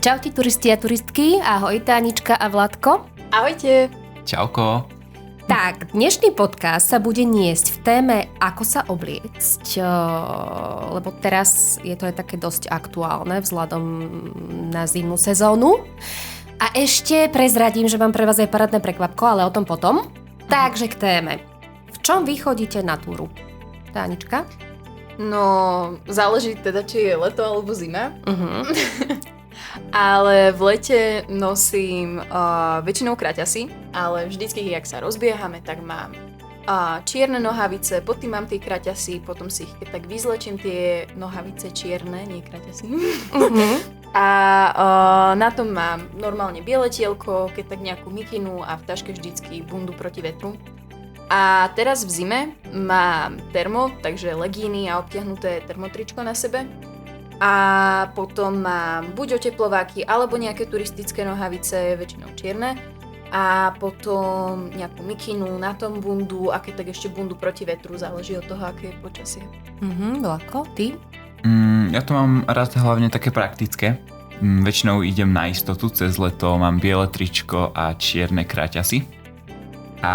Čaute turisti a turistky, ahoj Tánička a Vladko. Ahojte. Čauko. Tak, dnešný podcast sa bude niesť v téme ako sa obliecť, lebo teraz je to aj také dosť aktuálne vzhľadom na zimnú sezónu. A ešte prezradím, že mám pre vás aj parádne prekvapko, ale o tom potom. Takže k téme. V čom vy chodíte na túru? Tánička? No, záleží teda, či je leto alebo zima. Ale v lete nosím väčšinou kraťasy, ale vždycky, jak sa rozbiehame, tak mám čierne nohavice, pod tým mám tie kraťasy, potom si ich tak vyzlečím tie nohavice čierne, nie kraťasy. A na tom mám normálne biele tielko, keď tak nejakú mikinu a v taške vždycky bundu proti vetru. A teraz v zime mám termo, takže legíny a obtiahnuté termotričko na sebe. A potom mám buď oteplováky, alebo nejaké turistické nohavice, väčšinou čierne. A potom nejakú mikinu, na tom bundu a keď tak ešte bundu proti vetru, záleží od toho, aké je počasie. Vladko, ty? Ja to mám rád hlavne také praktické. Väčšinou idem na istotu, cez leto mám biele tričko a čierne kraťasy. A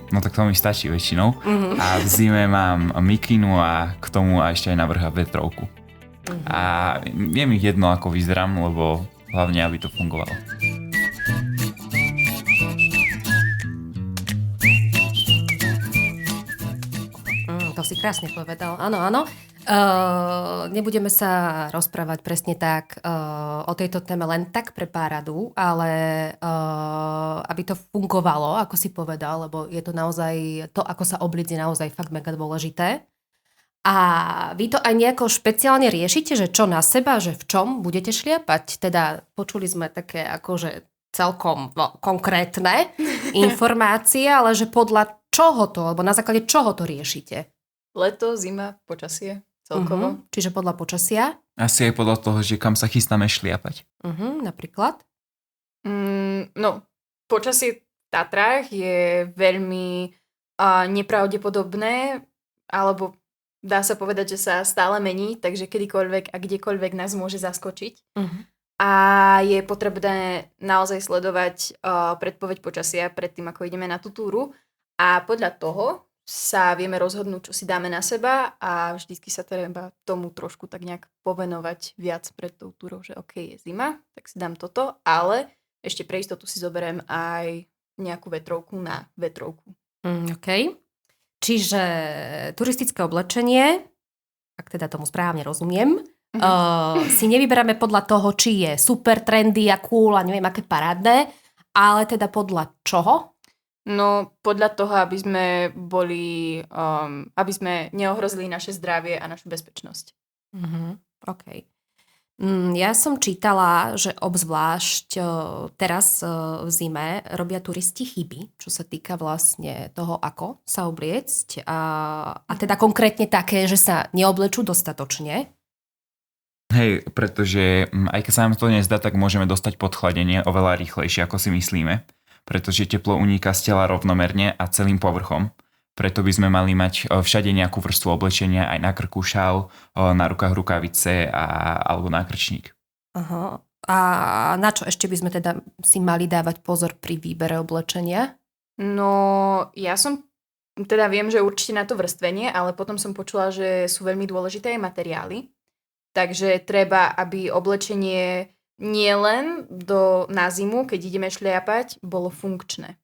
no tak to mi stačí väčšinou. A v zime mám mikinu a k tomu a ešte aj na vrcha vetrovku. A je mi jedno, ako vyzerám, lebo hlavne, aby to fungovalo. To si krásne povedal. Áno. Nebudeme sa rozprávať presne tak o tejto téme len tak pre páradu, ale aby to fungovalo, ako si povedal, lebo je to naozaj, to ako sa obliecť je naozaj fakt mega dôležité. A vy to aj nejako špeciálne riešite, že čo na seba, že v čom budete šliapať? Teda počuli sme také akože celkom konkrétne informácie, ale že podľa čoho to, alebo na základe čoho to riešite? Leto, zima, počasie celkovo. Čiže podľa počasia? Asi aj podľa toho, že kam sa chystáme šliapať. Napríklad? No, počasie v Tatrách je veľmi nepravdepodobné, alebo dá sa povedať, že sa stále mení, takže kedykoľvek a kdekoľvek nás môže zaskočiť. A je potrebné naozaj sledovať predpoveď počasia predtým, ako ideme na tú túru. A podľa toho sa vieme rozhodnúť, čo si dáme na seba a vždycky sa treba tomu trošku tak nejak povenovať viac pred tou túrou, že OK, je zima, tak si dám toto, ale ešte pre istotu si zoberiem aj nejakú vetrovku na vetrovku. OK. Čiže turistické oblečenie, ak teda tomu správne rozumiem, si nevyberáme podľa toho, či je super trendy a cool a neviem aké parádne, ale teda podľa čoho? No podľa toho, aby sme boli, aby sme neohrozili naše zdravie a našu bezpečnosť. OK. Ja som čítala, že obzvlášť teraz v zime robia turisti chyby, čo sa týka vlastne toho, ako sa obliecť a teda konkrétne také, že sa neoblečú dostatočne. Hej, pretože aj keď sa nám to nezdá, tak môžeme dostať podchladenie oveľa rýchlejšie, ako si myslíme, pretože teplo uniká z tela rovnomerne a celým povrchom. Preto by sme mali mať všade nejakú vrstvu oblečenia, aj na krku šál, na rukách rukavice alebo nákrčník. Aha. A na čo ešte by sme teda si mali dávať pozor pri výbere oblečenia? No, ja som, teda viem, že určite na to vrstvenie, ale potom som počula, že sú veľmi dôležité aj materiály. Takže treba, aby oblečenie nielen na zimu, keď ideme šliapať, bolo funkčné.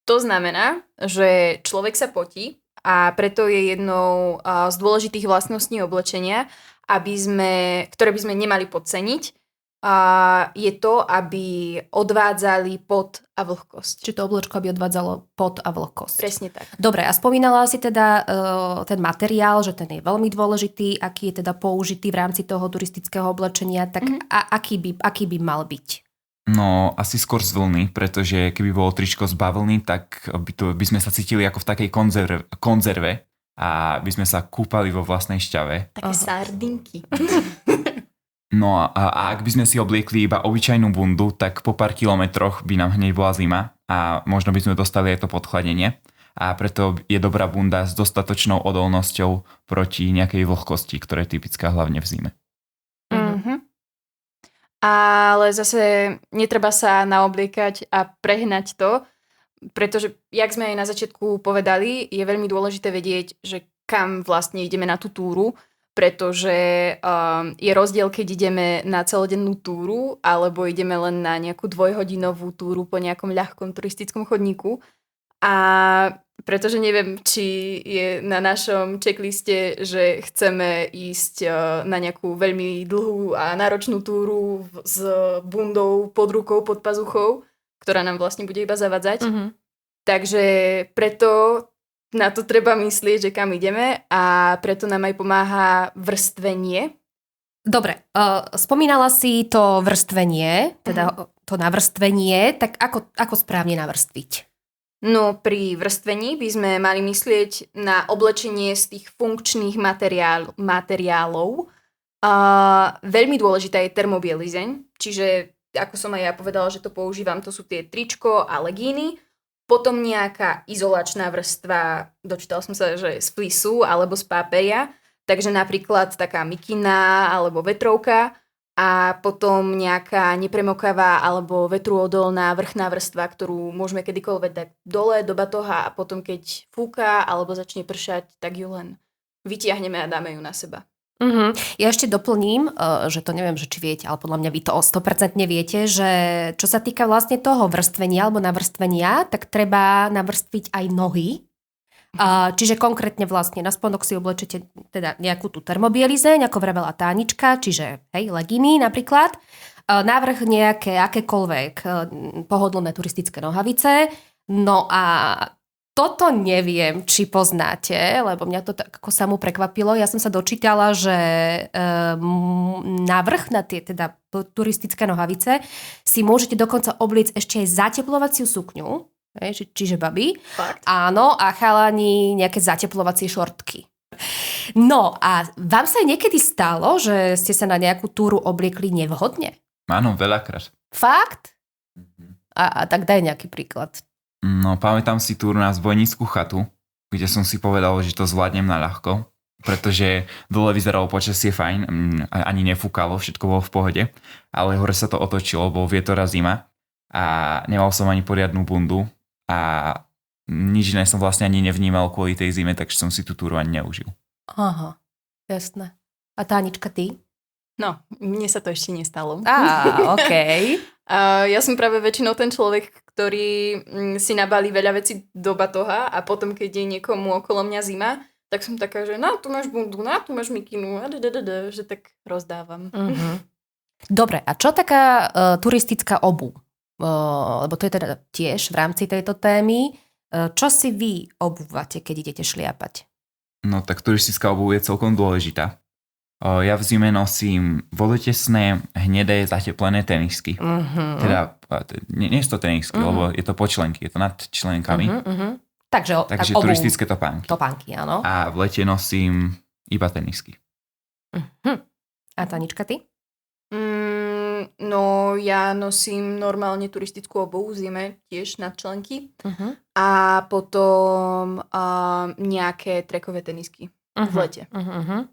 To znamená, že človek sa potí a preto je jednou z dôležitých vlastností oblečenia, ktoré by sme nemali podceniť, je to, aby odvádzali pot a vlhkosť. Čiže to oblečko, aby odvádzalo pot a vlhkosť. Presne tak. Dobre, a spomínala si teda ten materiál, že ten je veľmi dôležitý, aký je teda použitý v rámci toho turistického oblečenia, tak aký by mal byť? No, asi skôr z vlny, pretože keby bolo tričko z bavlny, tak by sme sa cítili ako v takej konzerve a by sme sa kúpali vo vlastnej šťave. Také sardinky. No a ak by sme si obliekli iba obyčajnú bundu, tak po pár kilometroch by nám hneď bola zima a možno by sme dostali aj to podchladenie. A preto je dobrá bunda s dostatočnou odolnosťou proti nejakej vlhkosti, ktorá je typická hlavne v zime. ale zase netreba sa naobliekať a prehnať to, pretože, jak sme aj na začiatku povedali, je veľmi dôležité vedieť, že kam vlastne ideme na tú túru, pretože je rozdiel, keď ideme na celodennú túru alebo ideme len na nejakú 2-hodinovú túru po nejakom ľahkom turistickom chodníku. A pretože neviem, či je na našom checkliste, že chceme ísť na nejakú veľmi dlhú a náročnú túru s bundou pod rukou, pod pazuchou, ktorá nám vlastne bude iba zavadzať. Mm-hmm. Takže preto na to treba myslieť, že kam ideme a preto nám aj pomáha vrstvenie. Dobre, spomínala si to vrstvenie, teda to navrstvenie, tak ako správne navrstviť? No pri vrstvení by sme mali myslieť na oblečenie z tých funkčných materiálov. Veľmi dôležitá je termobielizeň, čiže ako som aj ja povedala, že to používam, to sú tie tričko a legíny. Potom nejaká izolačná vrstva, dočítala som sa, že z flisu alebo z páperia, takže napríklad taká mikina alebo vetrovka a potom nejaká nepremokavá alebo vetruodolná vrchná vrstva, ktorú môžeme kedykoľvek dať dole do batoha a potom keď fúka alebo začne pršať, tak ju len vytiahneme a dáme ju na seba. Ja ešte doplním, že to neviem, že či viete, ale podľa mňa vy to 100% viete, že čo sa týka vlastne toho vrstvenia alebo navrstvenia, tak treba navrstviť aj nohy. Čiže konkrétne vlastne na spodok si oblečete teda nejakú tú termobielizeň, ako vravela Tánička, čiže legíny napríklad. Navrch nejaké akékoľvek pohodlné turistické nohavice. No a toto neviem, či poznáte, lebo mňa to tak ako samo prekvapilo. Ja som sa dočítala, že navrch na tie teda turistické nohavice si môžete dokonca obliecť ešte aj zateplovaciu sukňu, čiže babi. Fakt? Áno, a chalani nejaké zateplovacie šortky. No a vám sa niekedy stalo, že ste sa na nejakú túru obliekli nevhodne? Áno, veľakrát. Fakt? A tak daj nejaký príklad. No, pamätám si túru na zbojnícku chatu, kde som si povedal, že to zvládnem na ľahko, pretože dole vyzeralo počasie fajn, ani nefúkalo, všetko bolo v pohode, ale hore sa to otočilo, bol vietor a zima a nemal som ani poriadnu bundu a nič iné som vlastne ani nevnímal kvôli tej zime, takže som si tú túru ani neužil. Aha, jasné. A Tánička, ty? No, mne sa to ešte nestalo. Okej. Ja som práve väčšinou ten človek, ktorý si nabalí veľa vecí do batoha a potom, keď je niekomu okolo mňa zima, tak som taká, že tu máš bundu, tu máš mikinu, že tak rozdávam. Uh-huh. Dobre, a čo taká turistická obuv? Lebo to je teda tiež v rámci tejto témy. Čo si vy obúvate, keď idete šliapať? No tak turistická obuv je celkom dôležitá. Ja v zime nosím vodotesné, hnedé, zateplené tenisky. Uh-huh. Teda, nie sú to tenisky, lebo je to počlenky, je to nad členkami. Uh-huh. Takže turistické topánky. Topánky, áno. A v lete nosím iba tenisky. Uh-huh. A Tanička, ty? No, ja nosím normálne turistickú obuv v zime, tiež nad členky. Uh-huh. A potom nejaké trekové tenisky v lete. Uh-huh.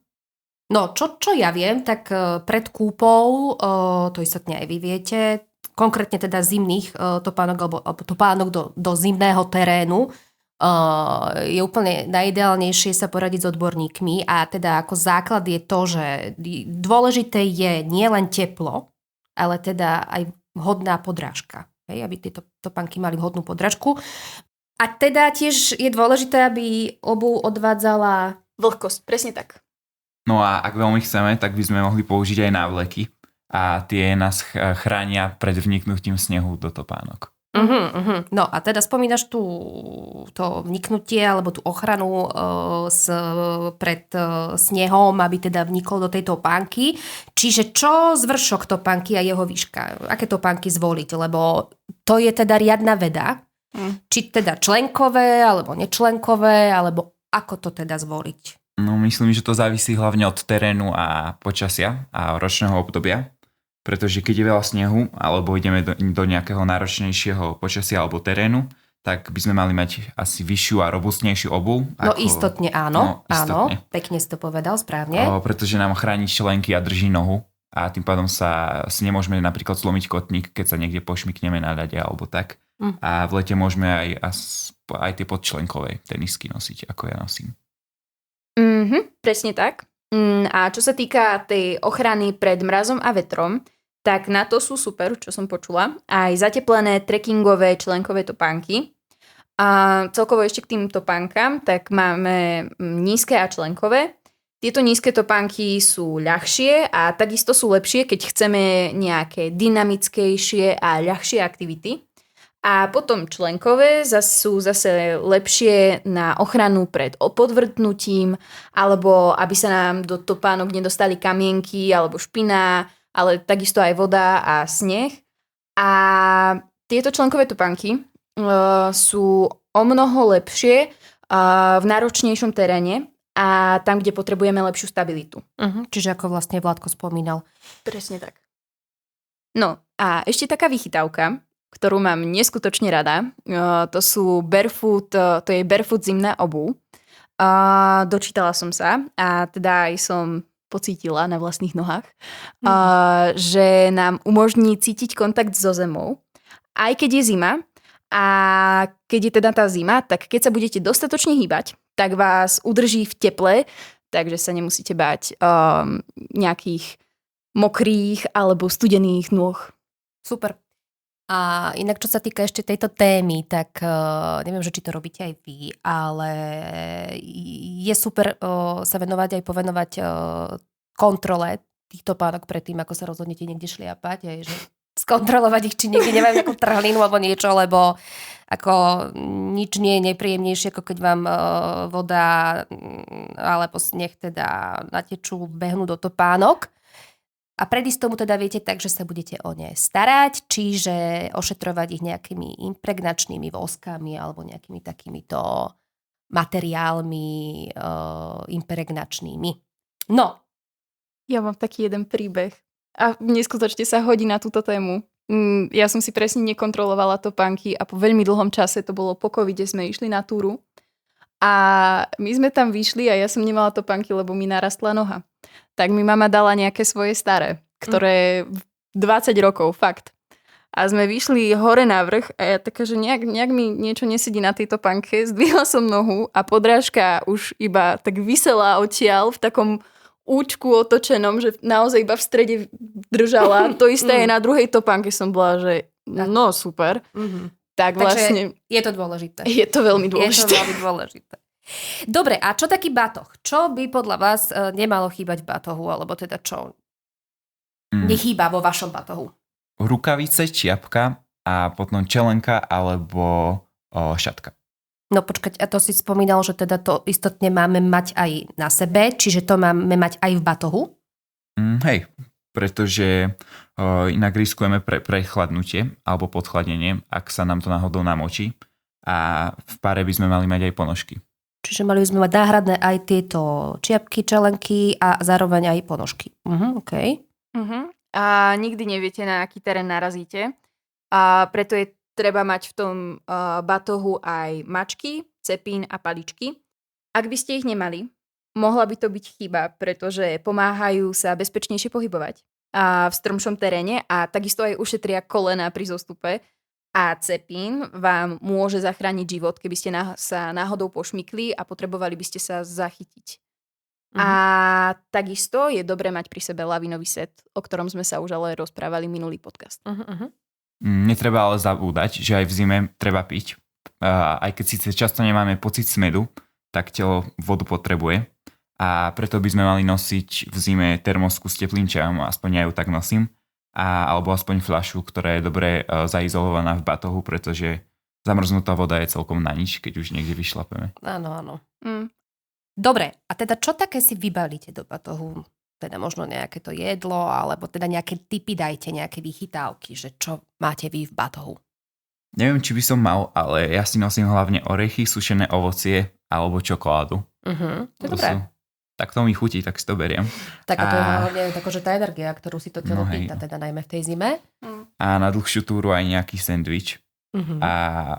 No, čo ja viem, tak pred kúpou, to istotne aj vy viete, konkrétne teda zimných topánok alebo topánok do zimného terénu, je úplne najideálnejšie sa poradiť s odborníkmi a teda ako základ je to, že dôležité je nielen teplo, ale teda aj vhodná podrážka, aby tieto topánky mali vhodnú podrážku. A teda tiež je dôležité, aby obuv odvádzala vlhkosť, presne tak. No a ak veľmi chceme, tak by sme mohli použiť aj návleky a tie nás chránia pred vniknutím snehu do topánok. No a teda spomínaš to vniknutie alebo tú ochranu pred snehom, aby teda vnikol do tej topánky. Čiže čo zvršok topánky a jeho výška? Aké topánky zvoliť? Lebo to je teda riadna veda. Či teda členkové alebo nečlenkové, alebo ako to teda zvoliť? No myslím, že to závisí hlavne od terénu a počasia a ročného obdobia, pretože keď je veľa snehu alebo ideme do nejakého náročnejšieho počasia alebo terénu, tak by sme mali mať asi vyššiu a robustnejšiu obuv. No istotne áno, áno, pekne si to povedal, správne. Pretože nám chráni členky a drží nohu a tým pádom si nemôžeme napríklad zlomiť kotník, keď sa niekde pošmykneme na ľade alebo tak. A v lete môžeme aj tie podčlenkové tenisky nosiť, ako ja nosím. Presne tak. A čo sa týka tej ochrany pred mrazom a vetrom, tak na to sú super, čo som počula, aj zateplené trekkingové členkové topánky. A celkovo ešte k tým topánkam, tak máme nízke a členkové. Tieto nízke topánky sú ľahšie a takisto sú lepšie, keď chceme nejaké dynamickejšie a ľahšie aktivity. A potom členkové sú zase lepšie na ochranu pred podvrtnutím, alebo aby sa nám do topánok nedostali kamienky alebo špina, ale takisto aj voda a sneh. A tieto členkové topánky sú o mnoho lepšie v náročnejšom teréne a tam, kde potrebujeme lepšiu stabilitu. Čiže ako vlastne Vládko spomínal. Presne tak. No a ešte taká vychytávka, ktorú mám neskutočne rada. To sú barefoot, to je barefoot zimná obuv. Dočítala som sa a teda aj som pocítila na vlastných nohách, že nám umožní cítiť kontakt so zemou, aj keď je zima. A keď je teda tá zima, tak keď sa budete dostatočne hýbať, tak vás udrží v teple, takže sa nemusíte báť nejakých mokrých alebo studených nôh. Super. A inak, čo sa týka ešte tejto témy, tak neviem, že či to robíte aj vy, ale je super sa venovať aj povenovať kontrole týchto topánok predtým, ako sa rozhodnete niekde šliapať, aj že skontrolovať ich, či niekde nemajú nejakú trhlinu alebo niečo, lebo ako nič nie je nepríjemnejšie, ako keď vám voda alebo sneh teda natečú, behnú do topánok. A predísť tomu teda viete tak, že sa budete o ne starať, čiže ošetrovať ich nejakými impregnačnými voskami alebo nejakými takýmito materiálmi impregnačnými. No. Ja mám taký jeden príbeh a neskutočne sa hodí na túto tému. Ja som si presne nekontrolovala topánky a po veľmi dlhom čase, to bolo po covide, sme išli na túru a my sme tam vyšli a ja som nemala topánky, lebo mi narastla noha. Tak mi mama dala nejaké svoje staré, ktoré 20 rokov, fakt. A sme vyšli hore na vrch a ja taká, že nejak mi niečo nesedí na tejto topánke, zdvihla som nohu a podrážka už iba tak visela odtiaľ v takom účku otočenom, že naozaj iba v strede držala. To isté aj na druhej topánke som bola, že no super. Tak vlastne... Takže je to dôležité. Je to veľmi dôležité. Je to veľmi dôležité. Dobre, a čo taký batoh? Čo by podľa vás nemalo chýbať v batohu? Alebo teda čo nechýba vo vašom batohu? Rukavice, čiapka a potom čelenka alebo šatka. No počkať, a to si spomínal, že teda to istotne máme mať aj na sebe, čiže to máme mať aj v batohu? Hej, pretože inak riskujeme prechladnutie alebo podchladnenie, ak sa nám to náhodou namočí. A v páre by sme mali mať aj ponožky. Čiže mali by sme mať náhradné aj tieto čiapky, čelenky a zároveň aj ponožky. Okay. A nikdy neviete, na aký terén narazíte. A preto je treba mať v tom batohu aj mačky, cepín a paličky. Ak by ste ich nemali, mohla by to byť chyba, pretože pomáhajú sa bezpečnejšie pohybovať v strmšom teréne a takisto aj ušetria kolena pri zostupe. A cepín vám môže zachrániť život, keby ste sa náhodou pošmykli a potrebovali by ste sa zachytiť. A takisto je dobré mať pri sebe lavinový set, o ktorom sme sa už ale rozprávali minulý podcast. Netreba ale zabúdať, že aj v zime treba piť. Aj keď síce často nemáme pocit smedu, tak telo vodu potrebuje. A preto by sme mali nosiť v zime termosku s teplým čajom, aspoň ja ju tak nosím. Alebo aspoň fľašu, ktorá je dobre zaizolovaná v batohu, pretože zamrznutá voda je celkom na nič, keď už niekde vyšlapeme. Áno. Dobre, a teda čo také si vybalíte do batohu? Teda možno nejaké to jedlo, alebo teda nejaké tipy dajte, nejaké vychytávky, že čo máte vy v batohu? Neviem, či by som mal, ale ja si nosím hlavne orechy, sušené ovocie alebo čokoládu. To je dobré. Tak to mi chutí, tak si to beriem. Tak a to je hlavne takože tá energia, ktorú si to telo pýta, teda najmä v tej zime. A na dlhšiu túru aj nejaký sendvič. A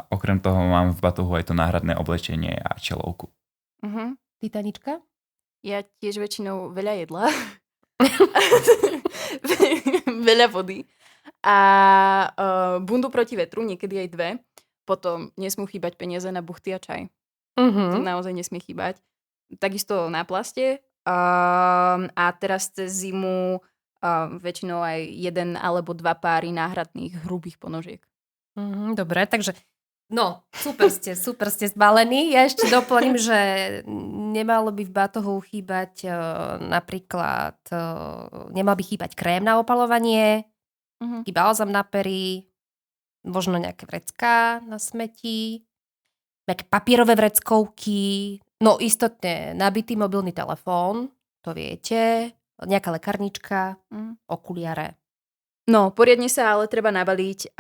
okrem toho mám v batohu aj to náhradné oblečenie a čelovku. Ty, Tanička? Ja tiež väčšinou veľa jedla. veľa vody a bundu proti vetru, niekedy aj 2. Potom nesmú chýbať peniaze na buchty a čaj. To naozaj nesmie chýbať. Takisto na plaste a teraz cez zimu väčšinou aj 1 alebo 2 páry náhradných hrubých ponožiek. Dobre, takže no, super ste zbalení. Ja ešte doplním, že nemalo by v batohu chýbať napríklad, nemal by chýbať krém na opalovanie, balzam na pery, možno nejaké vrecká na smeti, nejaké papierové vreckovky, no istotne nabitý mobilný telefón, to viete, nejaká lekárnička, okuliare. No, poriadne sa ale treba nabaliť,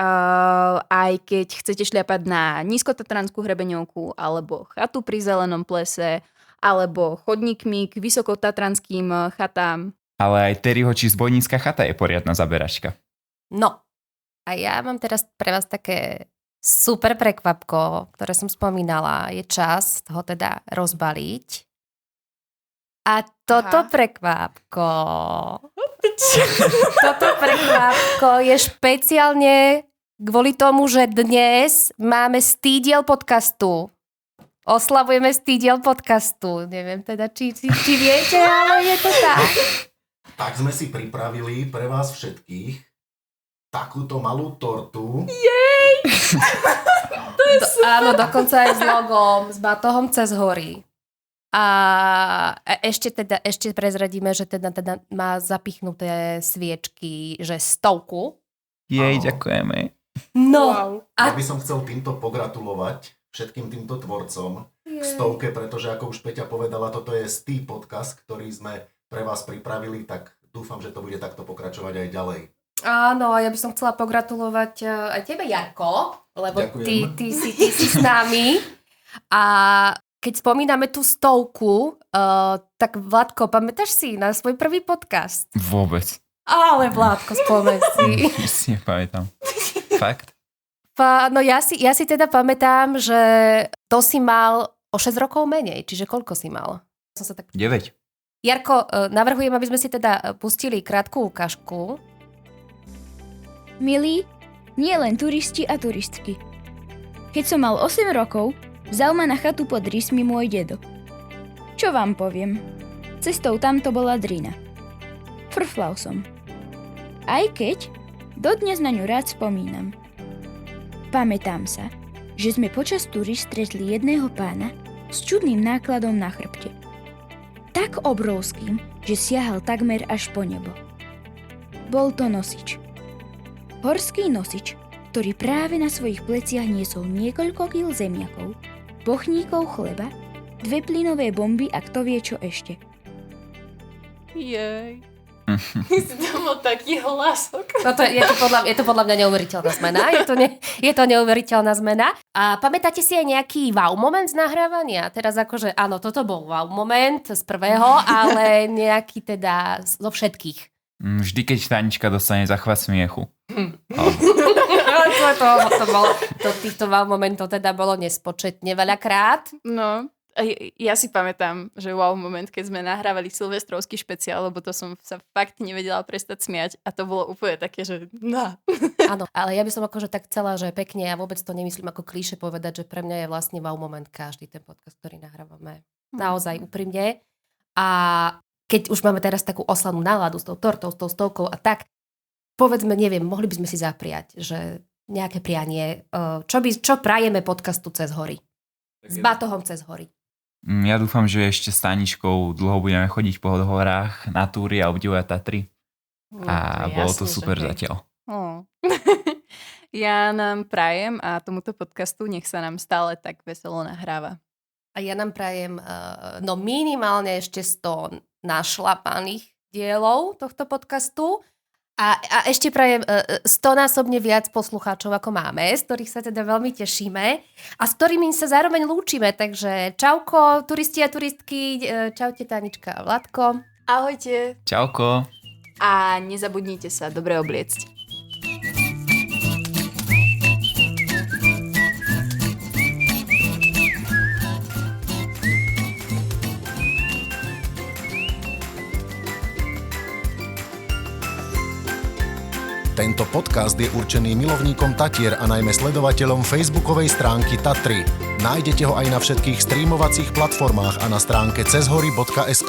aj keď chcete šľapať na nízkotatranskú hrebeňovku, alebo chatu pri zelenom plese, alebo chodníkmi k vysokotatranským chatám. Ale aj Terryho či zbojnícka chata je poriadna zaberačka. No, a ja mám teraz pre vás také super prekvapko, ktoré som spomínala. Je čas toho teda rozbaliť. A toto prekvapko je špeciálne kvôli tomu, že dnes máme 100 diel podcastu. Oslavujeme 100 diel podcastu. Neviem teda, či viete, ale je to tak. Tak sme si pripravili pre vás všetkých takúto malú tortu. Jej! To je super. Áno, dokonca aj s logom, s batohom cez hory. A ešte prezradíme, že teda má zapichnuté sviečky, že 100. Jej, ďakujeme. No. Wow. Ja by som chcel týmto pogratulovať všetkým týmto tvorcom k 100, pretože ako už Peťa povedala, toto je 100 podcast, ktorý sme pre vás pripravili, tak dúfam, že to bude takto pokračovať aj ďalej. Áno, ja by som chcela pogratulovať aj tebe, Jarko, lebo ty si s nami. A keď spomíname tú 100, tak Vládko, pamätáš si na svoj prvý podcast? Vôbec. Ale Vládko, spomeň si. Si nepamätám. Fakt? No ja si teda pamätám, že to si mal o 6 rokov menej. Čiže koľko si mal? 9. Jarko, navrhujem, aby sme si teda pustili krátku ukážku. Milí, nie len turisti a turistky. Keď som mal 8 rokov, vzal ma na chatu pod rysmi môj dedo. Čo vám poviem? Cestou tamto bola drina. Frflal som. Aj keď dodnes na ňu rád spomínam. Pamätám sa, že sme počas túry stretli jedného pána s čudným nákladom na chrbte. Tak obrovským, že siahal takmer až po nebo. Bol to nosič. Horský nosič, ktorý práve na svojich pleciach niesol niekoľko kil zemiakov, bochníkov chleba, 2 plynové bomby a kto vie čo ešte. Jej. Si tam mal taký hlasok. No je to podľa mňa neuveriteľná zmena. Je to neuveriteľná zmena. A pamätáte si aj nejaký wow moment z nahrávania? Teraz akože, áno, toto bol wow moment z prvého, ale nejaký teda zo všetkých. Vždy, keď Tanička dostane zachvat smiechu. Týchto wow momentov teda bolo nespočetne veľakrát. No, ja si pamätám, že wow moment, keď sme nahrávali silvestrovský špeciál, lebo to som sa fakt nevedela prestať smiať a to bolo úplne také, že Áno, ale ja by som akože tak chcela, že pekne, ja vôbec to nemyslím ako klíše povedať, že pre mňa je vlastne wow moment každý ten podcast, ktorý nahrávame. Naozaj úprimne. A keď už máme teraz takú oslavnú náladu s tou tortou, s tou 100 a tak, povedzme, neviem, mohli by sme si zapriať, že nejaké prianie, čo prajeme podcastu Cez hory? S batohom Cez hory. Ja dúfam, že ešte s Taničkou dlho budeme chodiť po horách na túry a obdivovať Tatry. A bolo to super zatiaľ. Ja nám prajem a tomuto podcastu nech sa nám stále tak veselo nahráva. A ja nám prajem minimálne ešte 100 našlapaných dielov tohto podcastu a ešte prajem 100-násobne viac poslucháčov, ako máme, z ktorých sa teda veľmi tešíme a s ktorými sa zároveň lúčime. Takže čauko, turisti a turistky, čaute Tanička a Vládko. Ahojte. Čauko. A nezabudnite sa dobre obliecť. Tento podcast je určený milovníkom Tatier a najmä sledovateľom facebookovej stránky Tatry. Nájdete ho aj na všetkých streamovacích platformách a na stránke cezhory.sk.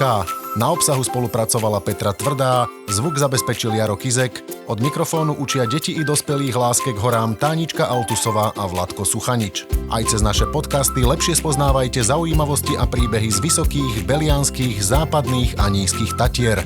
Na obsahu spolupracovala Petra Tvrdá, zvuk zabezpečil Jaro Kizek, od mikrofónu učia deti i dospelých láske k horám Tánička Altusová a Vladko Suchanič. Aj cez naše podcasty lepšie spoznávajte zaujímavosti a príbehy z vysokých, belianských, západných a nízkych Tatier.